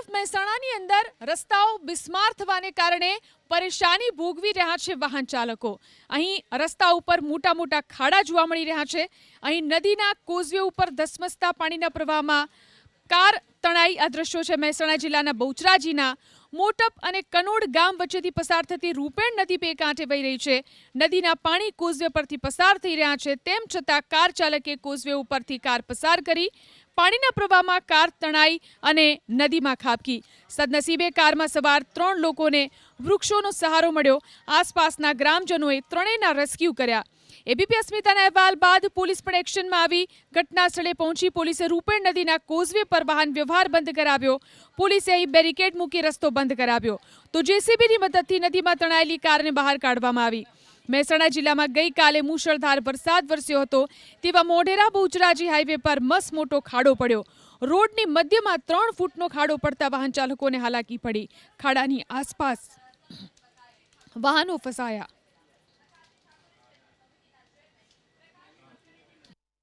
સુરત મહેસાણાની અંદર રસ્તાઓ બિસ્માર થવાને કારણે પરેશાની ભોગવી રહ્યા છે વાહન ચાલકો। અહીં રસ્તા ઉપર મોટા મોટા ખાડા જોવા મળી રહ્યા છે। અહીં નદીના કોઝવે ઉપર ધસમસતા પાણીના પ્રવાહમાં કાર તણાઈ આ દ્રશ્યો છે મહેસાણા જિલ્લાના બહુચરાજીના। મોટપ અને કનોડ ગામ વચ્ચેથી પસાર થતી રૂપેણ નદી બે કાંઠે વહી રહી છે। નદીના પાણી કોઝવે પરથી પસાર થઈ રહ્યા છે, તેમ છતાં કાર ચાલકે કોઝવે ઉપરથી કાર પસાર કરી પાણીના પ્રવાહમાં કાર તણાઈ અને નદીમાં ખાબકી। સદનસીબે કારમાં સવાર 3 લોકોને વૃક્ષોનો સહારો મળ્યો। આસપાસના ગ્રામજનોએ ત્રણેયના રેસ્ક્યુ કર્યા। એબીપી અસ્મિતાના અહેવાલ બાદ પોલીસ પણ એક્શનમાં આવી ઘટના સ્થળે પહોંચી પોલીસે રૂપેણ નદીના કોઝવે પર વાહન વ્યવહાર બંધ કરાવ્યો। પોલીસે અહીં બેરિકેડ મૂકી રસ્તો બંધ કરાવ્યો તો જેસીબીની મદદથી નદીમાં તણાયેલી કારને બહાર કાઢવામાં આવી। મહેસાણા જિલ્લામાં ગઈકાલે મુશળધાર વરસાદ વરસ્યો હતો, તેવા મોઢેરા બહુચરાજી હાઈવે પર મસમોટો ખાડો પડ્યો। રોડની મધ્યમાં 3 ફૂટનો ખાડો પડતા વાહન ચાલકોને હાલાકી પડી। ખાડાની આસપાસ વાહનો ફસાયા।